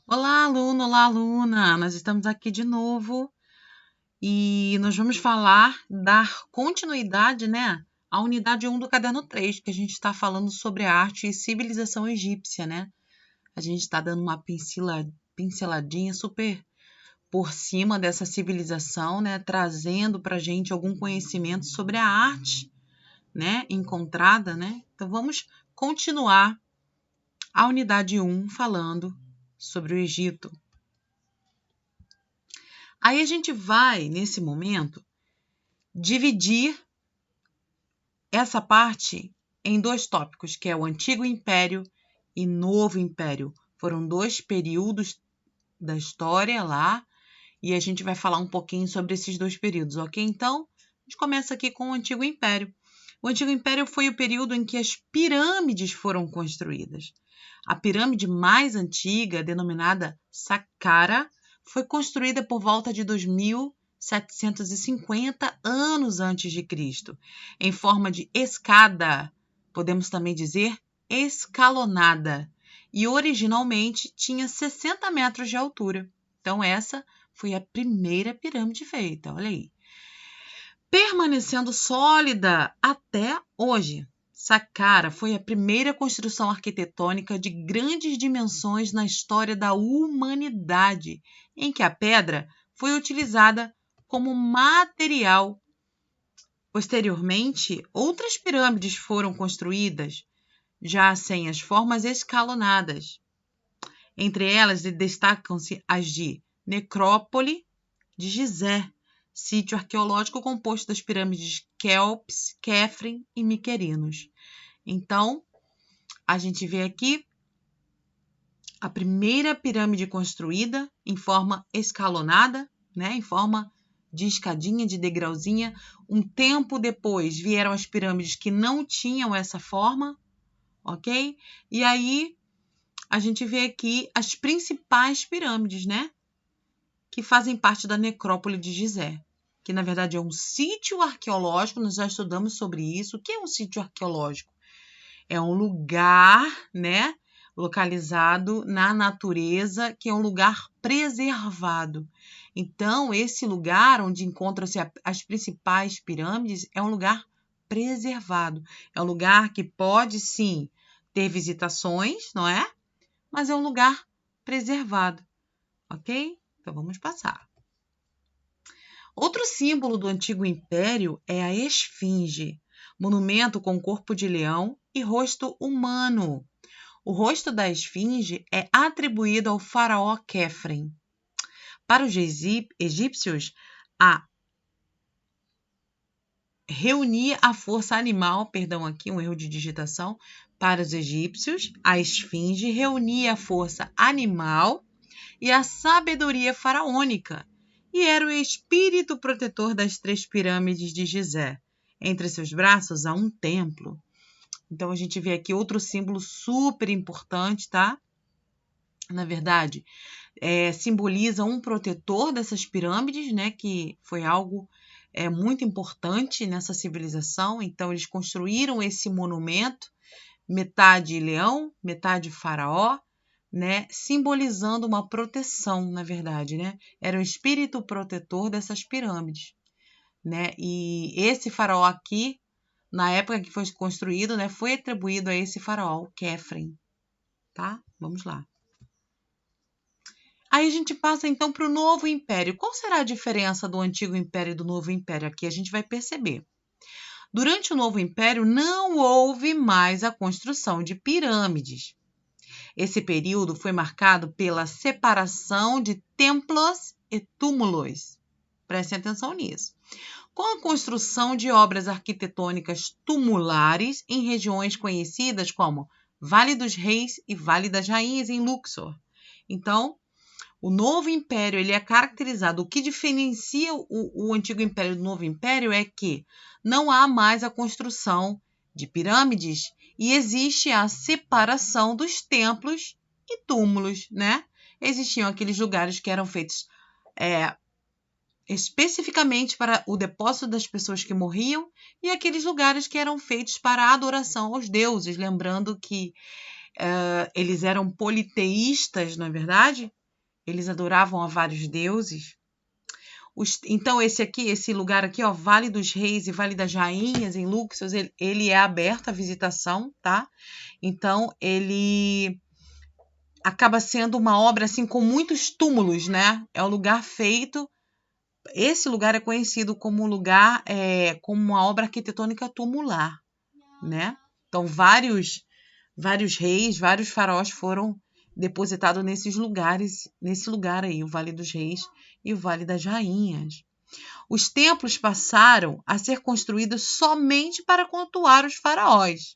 Olá, aluno, olá, aluna! Nós estamos aqui de novo e nós vamos falar, dar continuidade, à unidade 1 do caderno 3, que a gente está falando sobre a arte e civilização egípcia, né? A gente está dando uma pinceladinha super por cima dessa civilização, né? Trazendo para a gente algum conhecimento sobre a arte, né? Encontrada, né? Então, vamos continuar a unidade 1 falando sobre o Egito. Aí a gente vai, nesse momento, dividir essa parte em dois tópicos, que é o Antigo Império e Novo Império. Foram dois períodos da história lá, e a gente vai falar um pouquinho sobre esses dois períodos, ok? Então, a gente começa aqui com o Antigo Império. O Antigo Império foi o período em que as pirâmides foram construídas. A pirâmide mais antiga, denominada Saqqara, foi construída por volta de 2750 anos antes de Cristo, em forma de escada, podemos também dizer escalonada, e originalmente tinha 60 metros de altura. Então essa foi a primeira pirâmide feita, olha aí. Permanecendo sólida até hoje. Saqqara foi a primeira construção arquitetônica de grandes dimensões na história da humanidade, em que a pedra foi utilizada como material. Posteriormente, outras pirâmides foram construídas, já sem as formas escalonadas. Entre elas destacam-se as de Necrópole de Gizé, sítio arqueológico composto das pirâmides Quéops, Quéfren e Miquerinos. Então, a gente vê aqui a primeira pirâmide construída em forma escalonada, em forma de escadinha, de degrauzinha. Um tempo depois vieram as pirâmides que não tinham essa forma, ok? E aí a gente vê aqui as principais pirâmides, que fazem parte da necrópole de Gizé, que na verdade é um sítio arqueológico. Nós já estudamos sobre isso. O que é um sítio arqueológico? É um lugar, localizado na natureza, que é um lugar preservado. Então, esse lugar onde encontram-se as principais pirâmides é um lugar preservado. É um lugar que pode, sim, ter visitações, não é? Mas é um lugar preservado, ok? Então, vamos passar. Outro símbolo do Antigo Império é a esfinge, monumento com corpo de leão e rosto humano. O rosto da esfinge é atribuído ao faraó Quéfren. Para os egípcios, reunia a força animal, aqui um erro de digitação. Para os egípcios, a esfinge reunia a força animal e a sabedoria faraônica, e era o espírito protetor das 3 pirâmides de Gizé. Entre seus braços há um templo. Então, a gente vê aqui outro símbolo super importante, tá? Na verdade, simboliza um protetor dessas pirâmides, que foi algo muito importante nessa civilização. Então, eles construíram esse monumento, metade leão, metade faraó, simbolizando uma proteção, na verdade, Era o espírito protetor dessas pirâmides, E esse faraó aqui, na época que foi construído, foi atribuído a esse faraó, Quéfren, tá? Vamos lá. Aí a gente passa então para o Novo Império. Qual será a diferença do Antigo Império e do Novo Império? Aqui a gente vai perceber. Durante o Novo Império não houve mais a construção de pirâmides. Esse período foi marcado pela separação de templos e túmulos. Prestem atenção nisso. Com a construção de obras arquitetônicas tumulares em regiões conhecidas como Vale dos Reis e Vale das Rainhas, em Luxor. Então, o Novo Império ele é caracterizado. O que diferencia o Antigo Império do Novo Império é que não há mais a construção de pirâmides e existe a separação dos templos e túmulos, Existiam aqueles lugares que eram feitos especificamente para o depósito das pessoas que morriam e aqueles lugares que eram feitos para a adoração aos deuses. Lembrando que eles eram politeístas, não é verdade? eles adoravam a vários deuses. Então, esse lugar aqui, ó, Vale dos Reis e Vale das Rainhas, em Luxor, ele é aberto à visitação, tá? Então, ele acaba sendo uma obra, assim, com muitos túmulos, né? É um lugar feito... Esse lugar é conhecido como lugar, como uma obra arquitetônica tumular, né? Então, vários reis, vários faraós foram depositados nesses lugares, nesse lugar aí, o Vale dos Reis e o Vale das Rainhas. Os templos passaram a ser construídos somente para cultuar os faraós.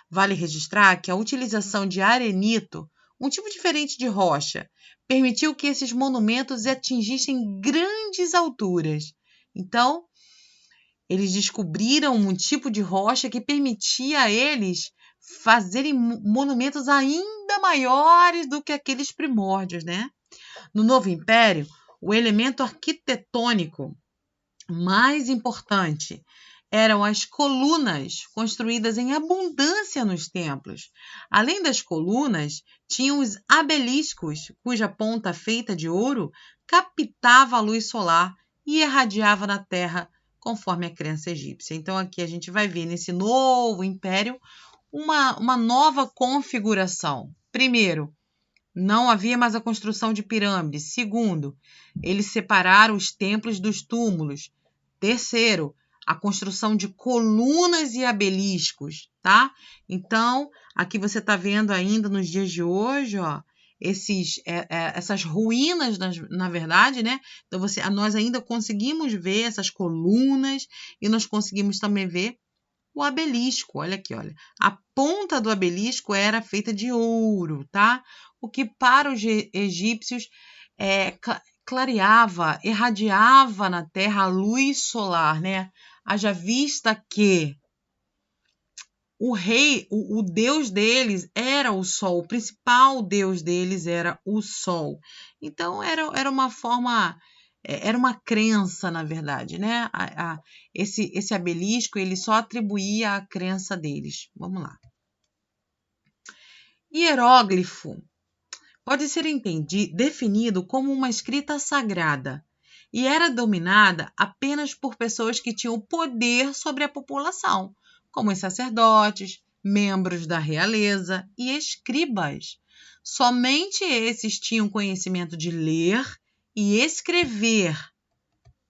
Vale registrar que a utilização de arenito, um tipo diferente de rocha, permitiu que esses monumentos atingissem grandes alturas. Então, eles descobriram um tipo de rocha que permitia a eles fazerem monumentos ainda maiores do que aqueles primórdios, né? No Novo Império, o elemento arquitetônico mais importante eram as colunas construídas em abundância nos templos. Além das colunas, tinham os abeliscos, cuja ponta feita de ouro captava a luz solar e irradiava na terra, conforme a crença egípcia. Então, aqui a gente vai ver nesse novo império uma nova configuração. Primeiro, não havia mais a construção de pirâmides. Segundo, eles separaram os templos dos túmulos. Terceiro, a construção de colunas e abeliscos, tá? Então, aqui você está vendo ainda nos dias de hoje, ó, essas ruínas, na verdade, né? Então, nós ainda conseguimos ver essas colunas e nós conseguimos também ver o abelisco. Olha aqui, olha. A ponta do abelisco era feita de ouro, tá? O que para os egípcios clareava, irradiava na terra a luz solar, né? Haja vista que o rei, o deus deles era o sol, o principal deus deles era o sol. Então, era uma forma... Era uma crença, na verdade, né? Esse abelisco, ele só atribuía a crença deles. Vamos lá. Hieróglifo pode ser definido como uma escrita sagrada e era dominada apenas por pessoas que tinham poder sobre a população, como os sacerdotes, membros da realeza e escribas. Somente esses tinham conhecimento de ler e escrever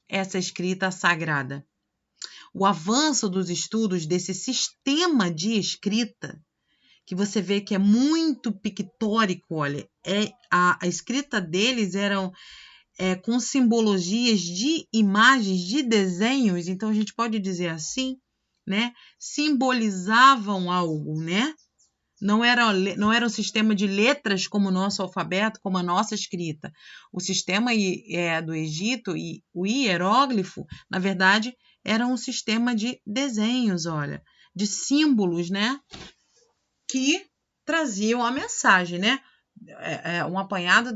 essa escrita sagrada. O avanço dos estudos desse sistema de escrita, que você vê que é muito pictórico, olha, a escrita deles eram com simbologias de imagens, de desenhos, então a gente pode dizer assim, né? Simbolizavam algo, né? Não era um sistema de letras como o nosso alfabeto, como a nossa escrita. O sistema do Egito e o hieróglifo, na verdade, era um sistema de desenhos, olha, de símbolos, né? Que traziam a mensagem, né? Um apanhado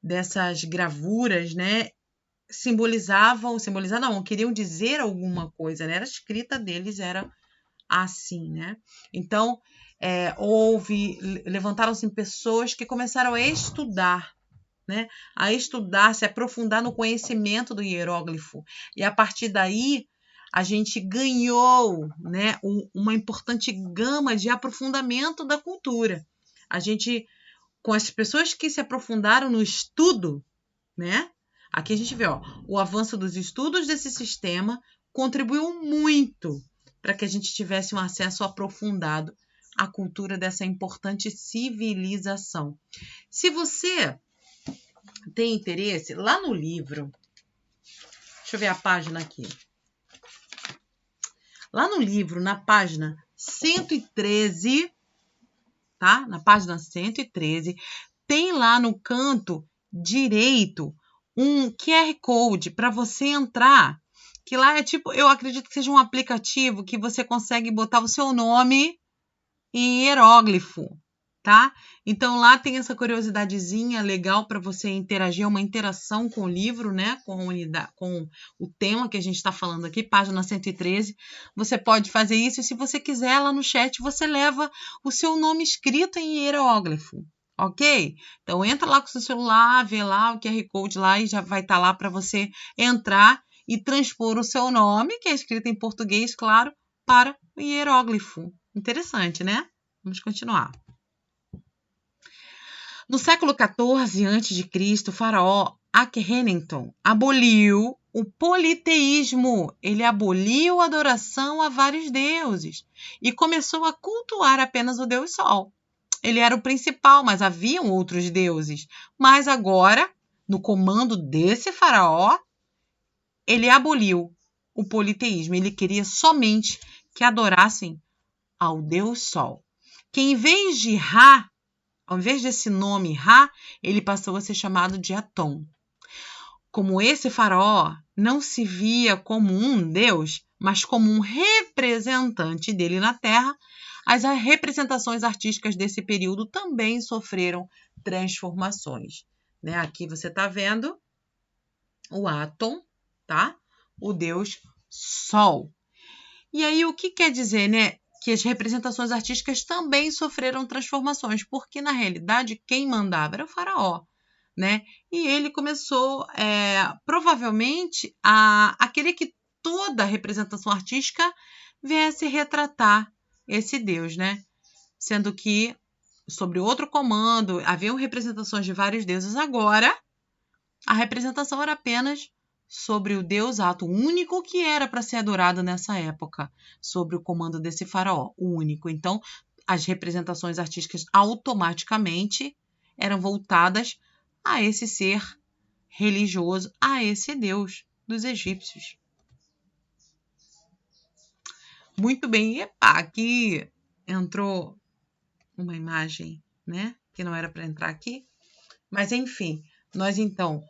dessas gravuras, né? Queriam dizer alguma coisa, né? A escrita deles era assim, né? Então, levantaram-se pessoas que começaram a estudar, né? A estudar, se aprofundar no conhecimento do hieróglifo. E a partir daí, a gente ganhou, né, uma importante gama de aprofundamento da cultura. Com as pessoas que se aprofundaram no estudo, né? Aqui a gente vê, ó, o avanço dos estudos desse sistema contribuiu muito para que a gente tivesse um acesso aprofundado à cultura dessa importante civilização. Se você tem interesse, lá no livro, deixa eu ver a página aqui. Lá no livro, na página 113, tá? Na página 113, tem lá no canto direito um QR Code para você entrar, que lá é tipo, eu acredito que seja um aplicativo que você consegue botar o seu nome em hieróglifo, tá? Então lá tem essa curiosidadezinha legal para você interagir, uma interação com o livro, né? Com o tema que a gente está falando aqui, página 113. Você pode fazer isso e se você quiser lá no chat, você leva o seu nome escrito em hieróglifo, ok? Então, entra lá com o seu celular, vê lá o QR Code lá e já vai estar lá para você entrar e transpor o seu nome, que é escrito em português, claro, para o hieróglifo. Interessante, né? Vamos continuar. No século XIV a.C., o faraó Akhenaton aboliu o politeísmo. Ele aboliu a adoração a vários deuses e começou a cultuar apenas o Deus Sol. Ele era o principal, mas haviam outros deuses. Mas agora, no comando desse faraó, ele aboliu o politeísmo. Ele queria somente que adorassem ao Deus Sol. Que em vez de Ra, ao invés desse nome Ra, ele passou a ser chamado de Atom. Como esse faraó não se via como um deus, mas como um representante dele na Terra, as representações artísticas desse período também sofreram transformações. Né? Aqui você está vendo o Atom, tá? O deus Sol. E aí, o que quer dizer, né? Que as representações artísticas também sofreram transformações, porque, na realidade, quem mandava era o faraó, né? E ele começou, provavelmente, a querer que toda a representação artística viesse retratar esse Deus, né? Sendo que, sobre outro comando, haviam representações de vários deuses. Agora, a representação era apenas sobre o Deus Atum, o único que era para ser adorado nessa época, sobre o comando desse faraó, o único. Então, as representações artísticas automaticamente eram voltadas a esse ser religioso, a esse Deus dos egípcios. Muito bem, epa, aqui entrou uma imagem, né, que não era para entrar aqui, mas enfim, nós então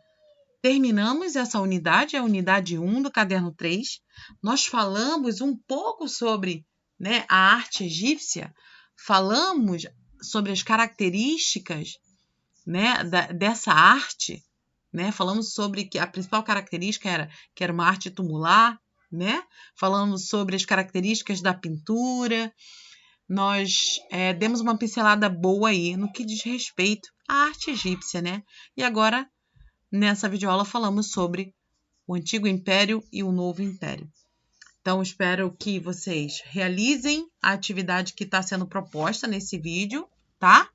terminamos essa unidade, a unidade 1 do caderno 3. Nós falamos um pouco sobre, né, a arte egípcia, falamos sobre as características, né, dessa arte, né? Falamos sobre que a principal característica era que era uma arte tumular, né? Falamos sobre as características da pintura. Nós demos uma pincelada boa aí no que diz respeito à arte egípcia, né? E agora, nessa videoaula, falamos sobre o Antigo Império e o Novo Império. Então, espero que vocês realizem a atividade que está sendo proposta nesse vídeo, tá?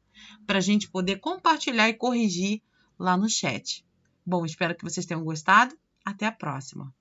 Para a gente poder compartilhar e corrigir lá no chat. Bom, espero que vocês tenham gostado. Até a próxima!